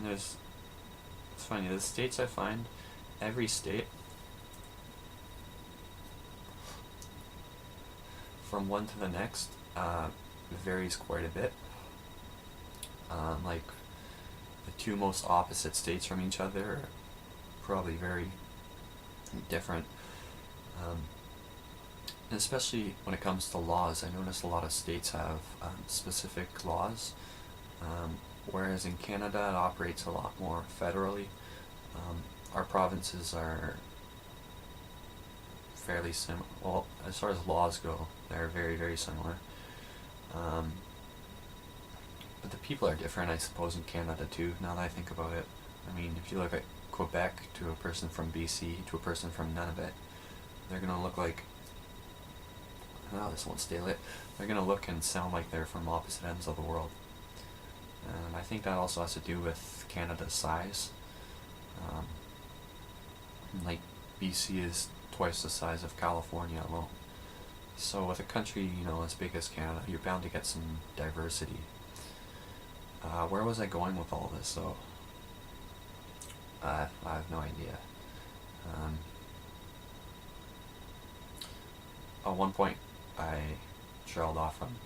And it's funny, the states I find, every state, from one to the next, varies quite a bit. Like, the two most opposite states from each other are probably very different. And especially when it comes to laws, I notice a lot of states have specific laws, whereas in Canada it operates a lot more federally. Our provinces are fairly similar. Well, as far as laws go, they're very, very similar. But the people are different, I suppose, in Canada too, now that I think about it. I mean, if you look at Quebec to a person from BC to a person from Nunavut, they're going to look like... Oh, this won't stay lit. They're going to look and sound like they're from opposite ends of the world. And I think that also has to do with Canada's size. Like, BC is twice the size of California alone. So with a country, as big as Canada, you're bound to get some diversity. Where was I going with all this, though? I have no idea. At one point, I trailed off from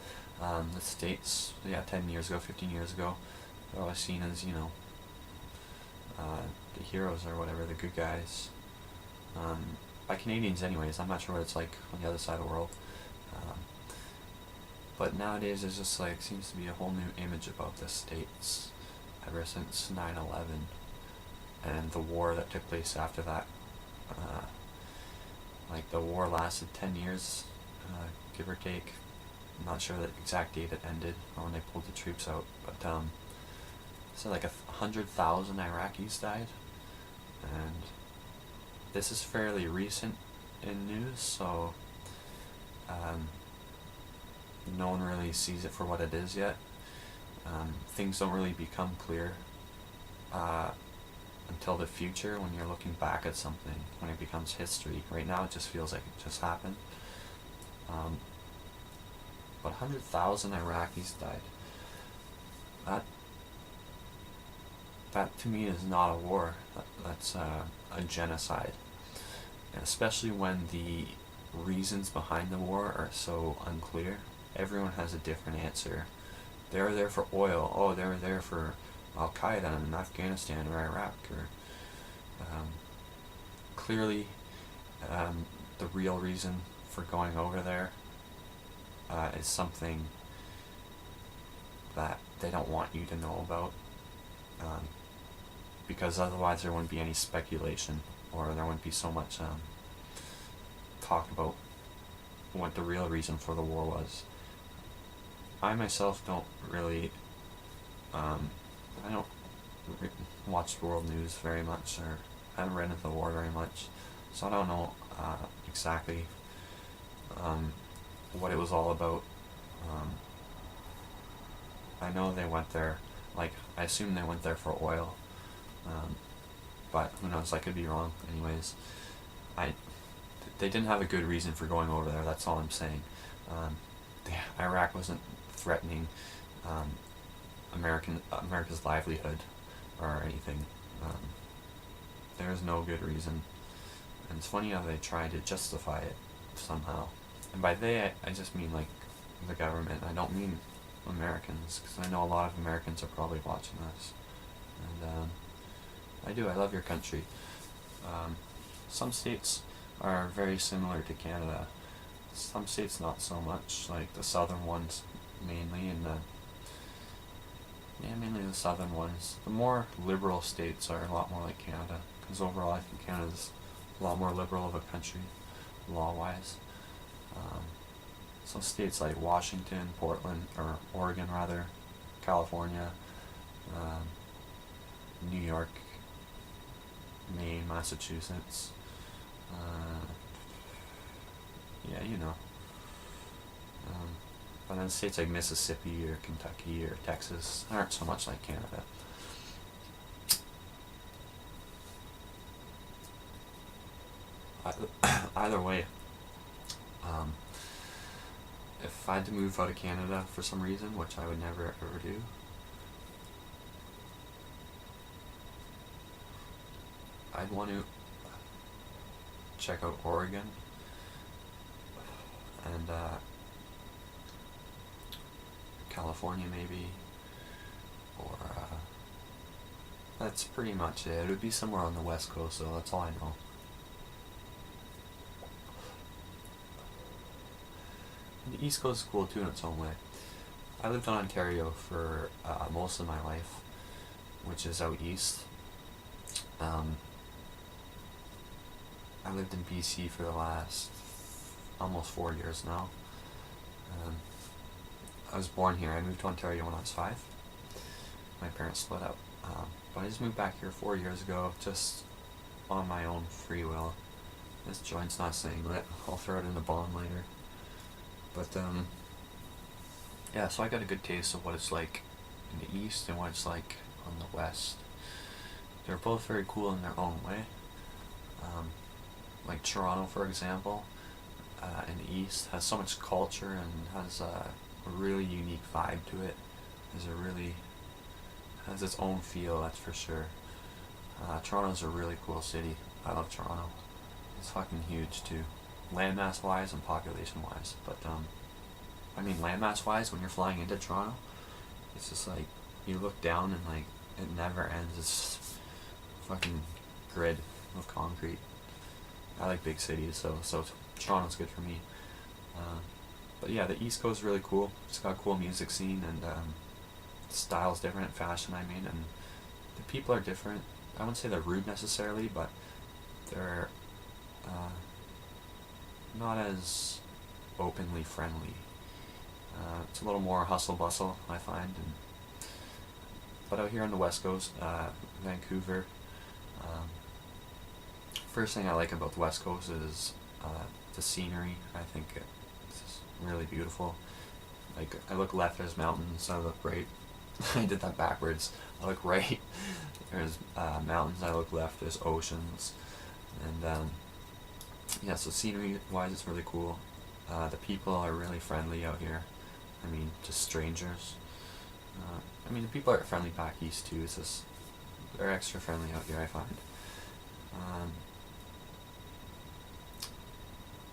the States, 10 years ago, 15 years ago. They're always seen as, the heroes or whatever, the good guys. By Canadians anyways, I'm not sure what it's like on the other side of the world. But nowadays there's just seems to be a whole new image about the States ever since 9/11 and the war that took place after that. The war lasted 10 years, give or take. I'm not sure the exact date it ended or when they pulled the troops out, but so 100,000 Iraqis died, and this is fairly recent in news, so no one really sees it for what it is yet. Things don't really become clear until the future, when you're looking back at something, when it becomes history. Right now it just feels like it just happened. But 100,000 Iraqis died. That to me is not a war. That's a genocide. And especially when the reasons behind the war are so unclear. Everyone has a different answer. They were there for oil. Oh, they were there for Al-Qaeda in Afghanistan or Iraq. Or clearly, the real reason for going over there is something that they don't want you to know about, because otherwise there wouldn't be any speculation, or there wouldn't be so much talk about what the real reason for the war was. I myself don't really, I don't watch world news very much, or I haven't read into the war very much, so I don't know exactly what it was all about. I know they went there, I assume they went there for oil, but who knows, I could be wrong. Anyways, they didn't have a good reason for going over there, that's all I'm saying. Iraq wasn't threatening America's livelihood or anything. There is no good reason, and it's funny how they try to justify it somehow. And by they, I just mean the government. I don't mean Americans, because I know a lot of Americans are probably watching this, and I love your country. Some states are very similar to Canada. Some states not so much, like the southern ones mainly, and mainly the southern ones. The more liberal states are a lot more like Canada, because overall I think Canada's a lot more liberal of a country, law-wise. Some states like Washington, Portland, or Oregon rather, California, New York, Maine, Massachusetts, but then states like Mississippi or Kentucky or Texas aren't so much like Canada. Either way, if I had to move out of Canada for some reason, which I would never ever do, I'd want to check out Oregon and California maybe, or that's pretty much it. It would be somewhere on the West Coast, though. That's all I know. And the East Coast is cool too in its own way. I lived in Ontario for most of my life, which is out east. I lived in BC for the last almost 4 years now. I was born here. I moved to Ontario when I was 5. My parents split up. But I just moved back here 4 years ago, just on my own free will. This joint's not staying lit. I'll throw it in the bond later. But yeah, so I got a good taste of what it's like in the east and what it's like on the west. They're both very cool in their own way. Like Toronto, for example, in the east has so much culture and has a really unique vibe to it. Has its own feel, that's for sure. Toronto's a really cool city. I love Toronto. It's fucking huge too, landmass wise and population wise. But I mean landmass wise, when you're flying into Toronto, it's just like you look down and like it never ends. It's fucking grid of concrete. I like big cities, so Toronto's good for me. But yeah, the East Coast is really cool. It's got a cool music scene and style's different, fashion I mean, and the people are different. I wouldn't say they're rude necessarily, but they're not as openly friendly. It's a little more hustle bustle, I find. But out here on the West Coast, Vancouver, first thing I like about the West Coast is the scenery. I think it's really beautiful. Like, I look left, there's mountains. I look right. I did that backwards. I look right, there's mountains. I look left, there's oceans. And yeah, so scenery wise it's really cool. The people are really friendly out here. I mean, just strangers. I mean, the people are friendly back east too. It's just they're extra friendly out here, I find.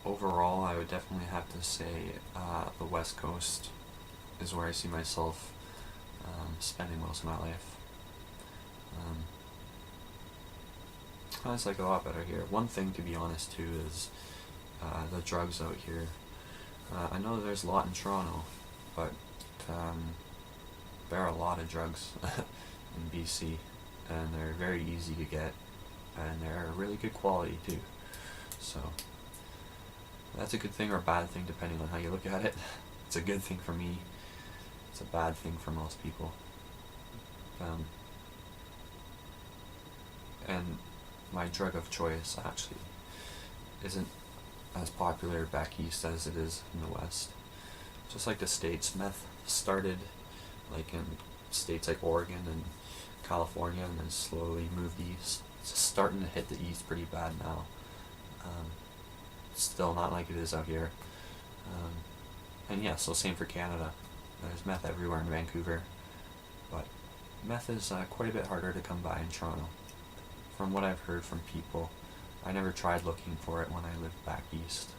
Overall, I would definitely have to say the West Coast is where I see myself spending most of my life. I just like it a lot better here. One thing, to be honest, too, is the drugs out here. I know there's a lot in Toronto, but there are a lot of drugs in BC, and they're very easy to get, and they're really good quality too. So that's a good thing or a bad thing depending on how you look at it. It's a good thing for me. It's a bad thing for most people. And my drug of choice actually isn't as popular back east as it is in the west. Just like the States, meth started like in states like Oregon and California and then slowly moved east. It's just starting to hit the east pretty bad now. Still not like it is out here. And yeah, so same for Canada. There's meth everywhere in Vancouver, but meth is quite a bit harder to come by in Toronto. From what I've heard from people, I never tried looking for it when I lived back east.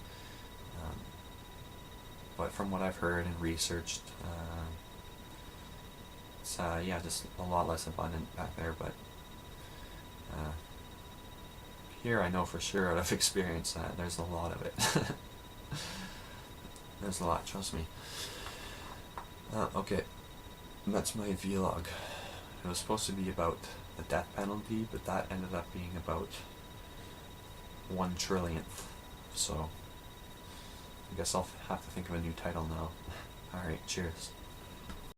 But from what I've heard and researched, it's yeah, just a lot less abundant back there. But here I know for sure out of experience that there's a lot of it. There's a lot, trust me. Okay, that's my vlog. It was supposed to be about the death penalty, but that ended up being about 1/1,000,000,000th. So I guess I'll have to think of a new title now. Alright, cheers.